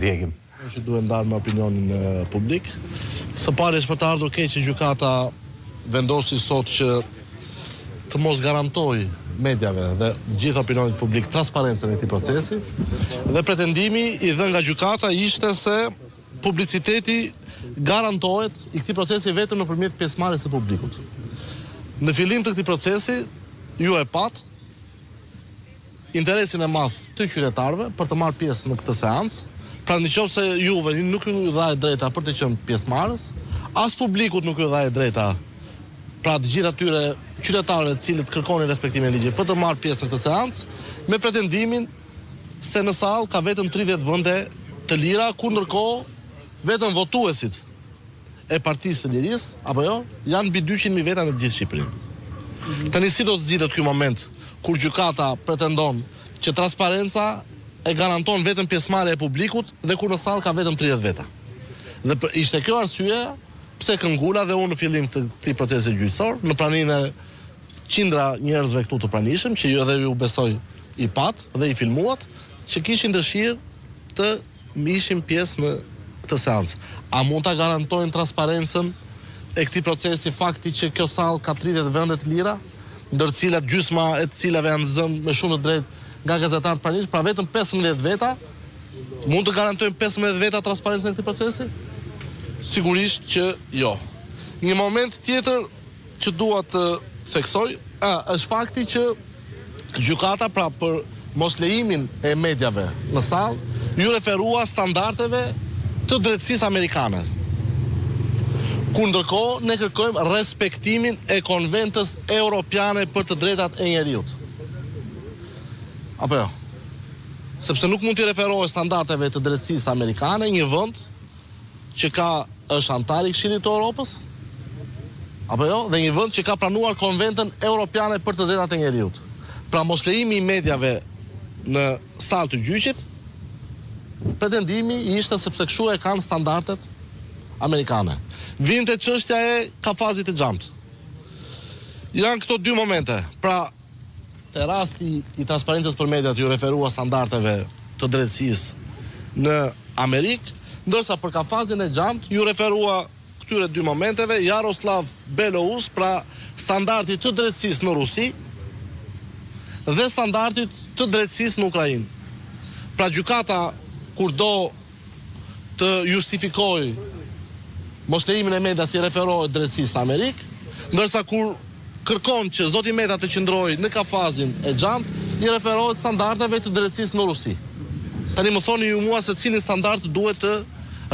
Djegim. Që duhet ndarë me opinionin publik. Së pari është për të ardhur keq që gjykata vendosi sot që të mos garantoj mediave dhe gjithë opinionit publik transparencën e këtij procesi dhe pretendimi i dhënë nga gjykata ishte se publiciteti garantohet i këtij procesi vetëm nëpërmjet pjesëmarrjes së publikut. Në fillim të këtij procesi ju e pat interesin e madh të qytetarëve për të marrë pjesë në këtë seancë. Pra nëse juve nuk ju dhahet drejta për të qenë pjesëmarrës, as publikut nuk ju dhahet drejta, pra të gjithë atyre qytetarëve të cilët kërkonin respektimin e ligjit për të marrë pjesë në këtë seancë, me pretendimin se në sallë ka vetëm 30 vende të lira, ku ndërkohë vetëm votuesit e Partisë së Lirisë, apo jo, janë mbi 200.000 veta në gjithë Shqipërinë. Tani si do të zgjidhet ky moment kur gjykata pretendon që transparenca e garanton vetëm pjesëmarrja e publikut dhe kur në sallë ka vetëm 30 veta. Dhe ishte kjo arsye pse këngula dhe unë në fillim të këtij procesi gjyqësor, në praninë e qindra njerëzve këtu të pranishëm, që ju edhe ju besoj i pat dhe i filmuat, që kishin dëshirë të ishin pjesë në këtë seancë. A mund ta garantojnë transparencën e këtij procesi fakti që kjo sallë ka 30 vende të lira, ndër të cilat gjysma e të cilave janë zënë me shumë të drejtë nga gazetarët pranishëm, pra vetëm 15 veta, mund të garantojmë 15 veta transparencën e këtij procesi? Sigurisht që jo. Një moment tjetër që dua të theksoj, është fakti që gjykata pra për moslejimin e mediave në sallë, ju referua standardeve të drejtësisë amerikane. Ku ndërkohë ne kërkojmë respektimin e konventës europiane për të drejtat e njeriut. Apo jo? Sepse nuk mund t'i referohet standardeve të drejtësisë amerikane një vend që është antar i Këshillit të Evropës, apo jo? Dhe një vend që ka pranuar konventën europiane për të drejtat e njeriut. Pra moslejimi i mediave në sallë të gjyqit, pretendimi ishte sepse kështu e kanë standardet amerikane. Vinte çështja e kafazit të xhamt. Janë këto dy momente. Pra te rasti i transparencës për mediat ju referua standardeve të drejtësisë në Amerikë, ndërsa për kafazin e xhamt ju referua këtyre dy momenteve Jaroslav Belouz, pra standardi të drejtësisë në Rusi dhe standardit të drejtësisë në Ukrainë. Pra gjykata kur do të justifikojë moslejimin e medias i referohet drejtësisë në Amerikë, ndërsa kur kërkon që zoti Meta të qëndrojë në kafazin e xhamt, i referohet standardeve të drejtësisë në Rusi. Tani më thoni ju mua se cilin standard duhet të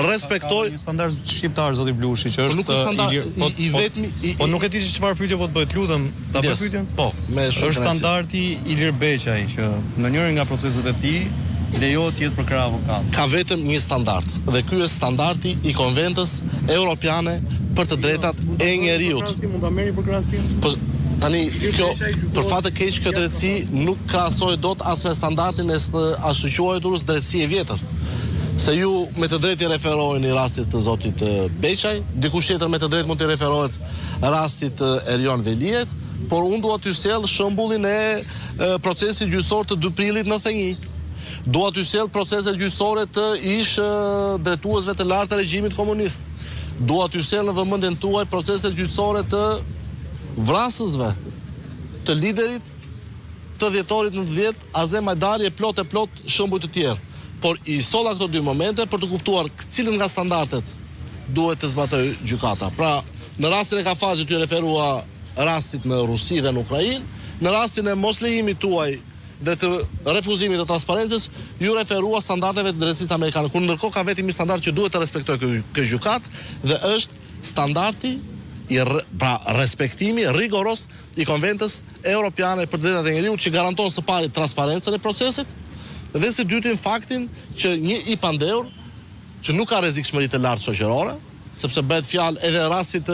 respektoj. Një standard shqiptar zoti Blushi që është nuk është standard i vetmi. Po nuk e di se çfarë pyetje po të bëhet, lutem, ta bëj pyetjen? Po, me shumë. Është standardi Ilir Beqaj që në njërin nga proceset e tij lejohet të jetë për krah avokat. Ka vetëm një standard dhe ky është standardi i Konventës Europiane për të drejtat e njeriut. Mund ta merrni për krahasim? Po tani kjo për fat të keq kjo drejtësi nuk krahasohet dot as me standardin e ashtu quajtur drejtësi e vjetër. Se ju me të drejtë i referoheni rastit të zotit Beqaj, dikush tjetër me të drejtë mund të referohet rastit të Erion Veliet, por unë dua t'ju sjell shembullin e procesit gjyqësor të 2 prillit 91. Dua t'ju sjell proceset gjyqësore të ish drejtuesve të lartë të regjimit komunist. Dua t'ju sjell në vëmendjen tuaj proceset gjyqësore të vrasësve të liderit të dhjetorit 90, Azem Hajdari e plot shembuj të tjerë. Por i solla këto dy momente për të kuptuar cilën nga standardet duhet të zbatoj gjykata. Pra, në rastin e kafazit ju referua rastit në Rusi dhe në Ukrainë, në rastin e moslejimit tuaj dhe të refuzimit të transparencës, ju referua standardeve të drejtësisë amerikane, kur ndërkohë ka vetëm një standard që duhet të respektojë ky gjykat dhe është standardi pra respektimi rigoros i Konventës Europiane për drejtat e njeriut që garanton së pari transparencën e procesit dhe së dytin faktin që një i pandehur që nuk ka rrezikshmëri të lartë shoqërore, sepse bëhet fjalë edhe rastit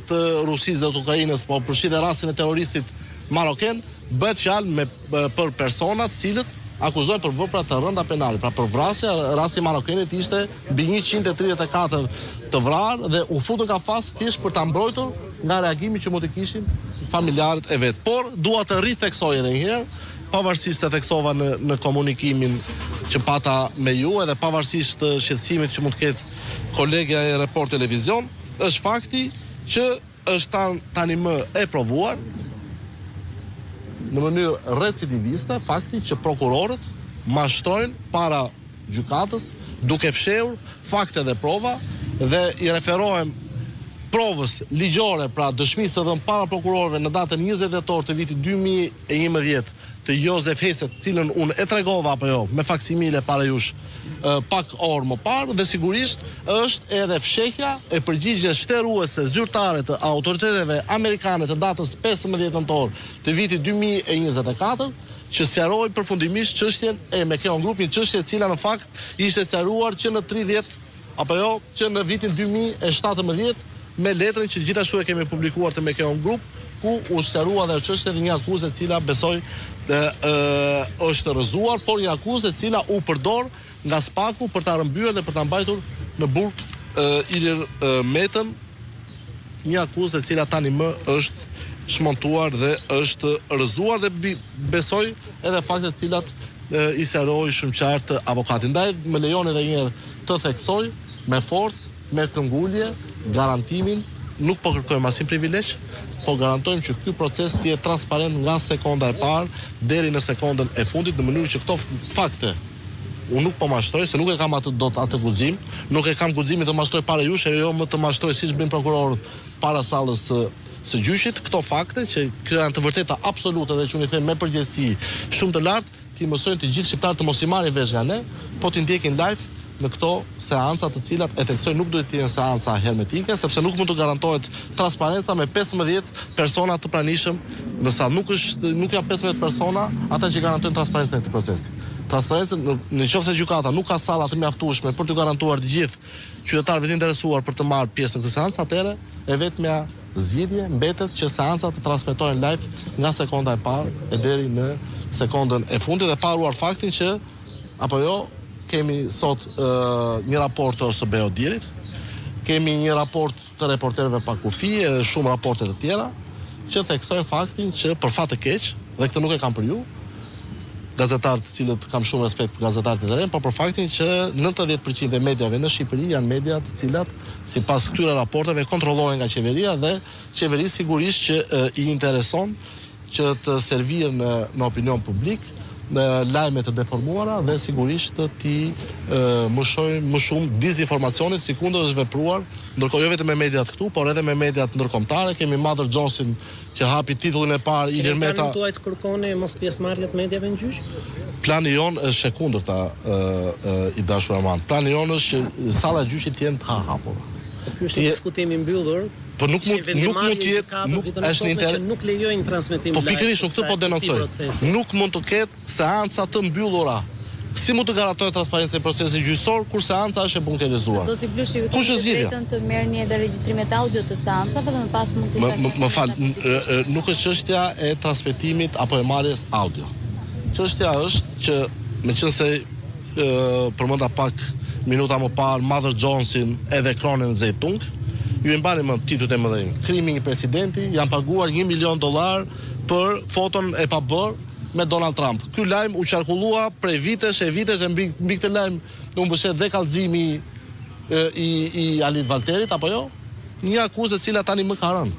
të Rusisë dhe të Ukrainës, po përfshin edhe rastin e terroristit maroken, bëhet fjalë për persona të cilët akuzohen për vepra të rënda penale. Pra për vrasje, rasti i marokenit ishte mbi 134 të vrarë dhe u futën kafaz thjesht për ta mbrojtur nga reagimi që mund të kishin familjarët e vet. Por dua të ritheksoj edhe një herë, pavarësisht se theksova në komunikimin që pata me ju, edhe pavarësisht të shqetësimit që mund të ketë kolegja e Report Televizion, është fakti që është tani më e provuar në mënyrë recidiviste fakti që prokurorët mashtrojnë para gjykatës duke fshehur fakte dhe prova dhe i referohem provës ligjore, pra dëshmisë së dhënë para prokurorëve në datën 20 tetor të vitit 2011 të Josef Heset, cilën unë e tregova apo jo, me faksimile para jush pak orë më parë, dhe sigurisht është edhe fshehja e përgjigjes shtruese zyrtare të autoriteteve amerikane të datës 15 nëntor të vitit 2024, që sqaroi përfundimisht çështjen e McKeown Group, një çështje e cila në fakt ishte sqaruar që në 30 apo jo, që në vitin 2017 me letrën që gjithashtu e kemi publikuar të McKeown Group, ku u sqarua dhe çështja e një akuzë e cila besoj është rrëzuar, por një akuzë e cila u përdor nga Spaku për ta rrëmbyer dhe për ta mbajtur në burg Ilir Metën, një akuzë e cila tani më është shmontuar dhe është rrëzuar dhe besoj edhe fakte të cilat i sqaroi shumë qartë avokati. Ndaj më lejoni edhe një herë të theksoj me forcë, me këngulje, garantimin, nuk po kërkojmë asnjë privilegj, po garantojmë që ky proces të jetë transparent nga sekonda e parë deri në sekondën e fundit, në mënyrë që këto fakte unë nuk po mashtroj, se nuk e kam atë guxim, nuk e kam guximin të mashtroj para jush, e jo më të mashtroj siç bëjnë prokurorët para sallës së gjyqit, këto fakte që janë të vërteta absolute dhe që unë i them me përgjegjësi shumë të lartë, ti mësojnë të gjithë shqiptarët të mos i marrin vesh nga ne, po të ndjekin live në këto seanca të cilat e theksoj nuk duhet të jenë seanca hermetike, sepse nuk mund të garantohet transparenca me 15 persona të pranishëm, ndërsa nuk janë 15 persona ata që garantojnë transparencën e këtij procesi. Transparencën, nëse gjykata nuk ka salla të mjaftueshme për të garantuar të gjithë qytetarëve të interesuar për të marrë pjesë në këtë seancë, atëherë e vetmja zgjidhje mbetet që seancat të transmetohen live nga sekonda e parë e deri në sekondën e fundit, dhe paruar faktin që apo jo kemi sot një raport të OSB Odirit, kemi një raport të reporterëve pa kufi edhe shumë raporte të tjera që theksojnë faktin që për fat të keq, dhe këtë nuk e kam për ju, gazetarët të cilët kam shumë respekt për gazetarët e tjerë, por për faktin që 90% e mediave në Shqipëri janë media të cilat sipas këtyre raporteve kontrollohen nga qeveria dhe qeveria sigurisht që i intereson që të serviren në opinion publik në lajme të deformuara dhe sigurisht ti mëshojnë më shumë dizinformacionit si kundër është vepruar, ndërkohë jo vetëm me mediat këtu, por edhe me mediat ndërkombëtare. Kemi Mother Johnson që hapi titullin e parë, Ilir Meta. Planin tuaj të kërkoni mos pjesëmarrje të mediave në gjyq? Plani jonë është e kundërta i dashur Armand. Plani jonë është që salla e gjyqit të jenë të hapura. Ky është diskutimi mbyllur. Po nuk mund të jetë, nuk është një interes, nuk lejojnë transmetim live. Po pikërisht këtë po denoncoj. Nuk mund të ketë seanca të mbyllura. Si mund të garantohet transparencë e procesit gjyqësor kur seanca është e bunkerizuar? Zoti Blushi, ju keni drejtën të merrni edhe regjistrimet audio të seancave dhe më pas mund të shasni. Më fal, nuk është çështja e transmetimit apo e marrjes audio. Çështja është që meqense përmenda pak minuta më parë Mother Johnson edhe Kronen Zeitung, ju e mbani më titujt e mëdhenj. Krimi i një presidenti, janë paguar $1 milion për foton e pabër me Donald Trump. Ky lajm u qarkullua prej vitesh e mbi këtë lajm u mbështet dhe kallëzimi i Alit Valterit apo jo? Një akuzë e cila tani më ka rënë.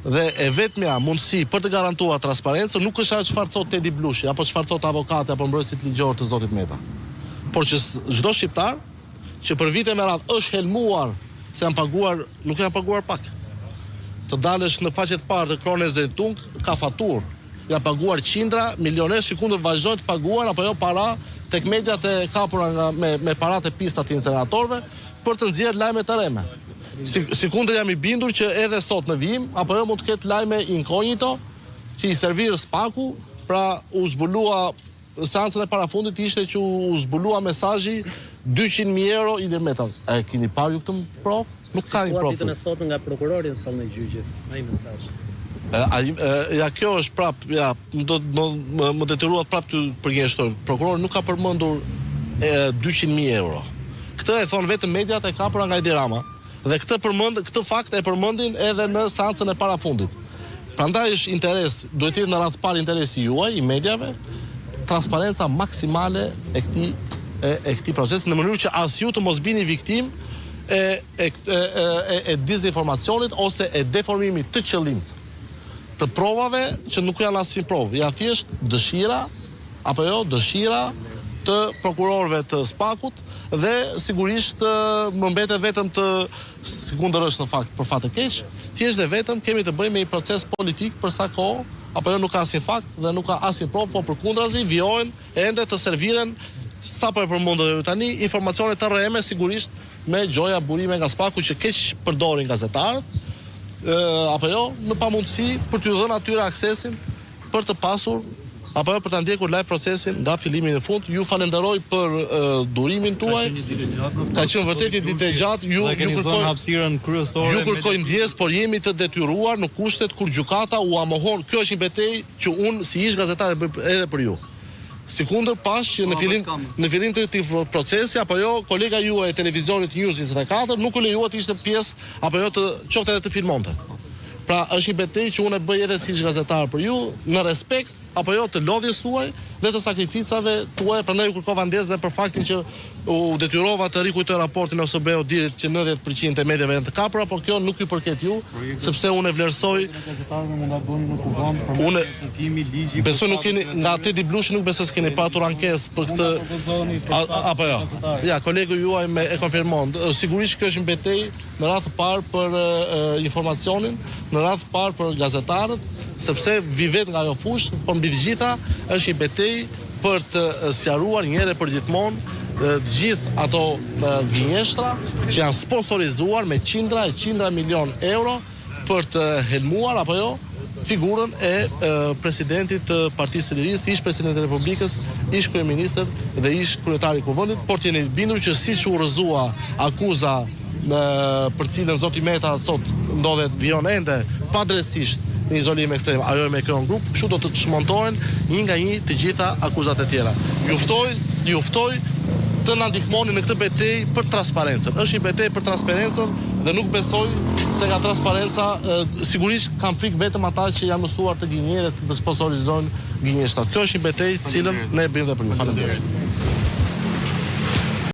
Dhe e vetmja mundësi për të garantuar transparencën nuk është ajo çfarë thot Tedi Blushi apo çfarë thot avokati apo mbrojtësit ligjor të zotit Meta. Por që çdo shqiptar që për vite me radhë është helmuar se janë paguar, nuk janë paguar pak. Të dalësh në faqet parë të Kronen Zeitung ka faturë. Janë paguar qindra, milionerë, sikundër vazhdojnë të paguar apo jo para tek mediat e kapura me paratë e pistat të inceneratorëve për të nxjerrë lajme të reme. Sikundër jam i bindur që edhe sot në vijim apo jo mund të ketë lajme inkognito që i servir Spaku, pra u zbulua seancën e parafundit ishte që u zbulua mesazhi 200.000 euro Ilir Meta. E keni parë ju këtë prov? Nuk ka një prov. Ditën e sotme nga prokurori në sallën e gjyqit, ai mesazh. Ja kjo është prap, ja, më detyruat prap të përgjigjeshtoj. Prokurori nuk ka përmendur 200.000 euro. Këtë e thon vetëm mediat e kapura nga Edi Rama. Dhe këtë fakt e përmendin edhe në seancën e parafundit. Prandaj është interes, duhet të jetë në radhë parë interesi juaj i mediave transparenca maksimale e këtij procesi në mënyrë që as ju të mos bini viktim e dezinformacionit ose e deformimit të qëllimit të provave që nuk janë asnjë provë, janë thjesht dëshira apo jo dëshira të prokurorëve të SPAK-ut dhe sigurisht më mbetet vetëm të sekundërsh në fakt për fat të keq, thjesht dhe vetëm kemi të bëjmë me një proces politik për sa kohë apo jo nuk ka asnjë fakt dhe nuk ka asnjë provë, po përkundrazi vijojnë ende të serviren sapo e përmendën ju tani informacione të rreme sigurisht me gjoja burime nga SPAK-u që keq përdorin gazetarët apo jo në pamundësi për t'u dhënë atyre aksesin për të pasur apo jo për ta ndjekur live procesin nga fillimi në fund. Ju falenderoj për durimin tuaj. Ka qenë vërtet një ditë e gjatë. Ju kërkoj ndjes, por jemi të detyruar në kushtet kur gjykata u amohon. Kjo është një betejë që unë si ish gazetar edhe për ju. Sikundër pas që në fillim të këtij procesi apo jo kolega juaj e televizionit News 24 nuk u lejuat ishte pjesë apo jo të qoftë edhe të filmonte. Pra është një betejë që unë e bëj edhe si gazetar për ju në respekt apo jo të lodhjes tuaj dhe të sakrificave tuaj, prandaj u kërkova ndjes dhe për faktin që u detyrova të rikujtoj raportin ose BE Odirit që 90% e mediave janë të kapura, por kjo nuk ju përket ju, sepse unë e vlerësoj. Unë besoj nuk keni nga Tedi Blushi nuk besoj se keni patur ankesë për këtë apo jo. Ja, kolegu juaj me e konfirmon. Sigurisht kjo është një betejë në radhë të parë për informacionin, në radhë të parë për gazetarët, sepse vi vet nga ajo fushë, por mbi të gjitha është një betejë për të sqaruar një herë për gjithmonë të gjithë ato gënjeshtra që janë sponsorizuar me qindra milion euro për të helmuar apo jo figurën e presidentit të Partisë së Lirisë, ish presidentit të Republikës, ish kryeministër dhe ish kryetari i kuvendit, por të jeni bindur që siç u rrëzua akuza për cilën zoti Meta sot ndodhet vijon ende padrejtisht në izolim ekstrem, ajo me kjo grup, kështu do të çmontohen një nga një të gjitha akuzat e tjera. Ju ftoj të na ndihmoni në këtë betejë për transparencën. Është një betejë për transparencën dhe nuk besoj se nga transparenca sigurisht kanë frikë vetëm ata që janë mësuar të gënjejnë dhe të sponsorizojnë gënjeshtrat. Kjo është një betejë cilën ne e bëjmë dhe për ju. Faleminderit.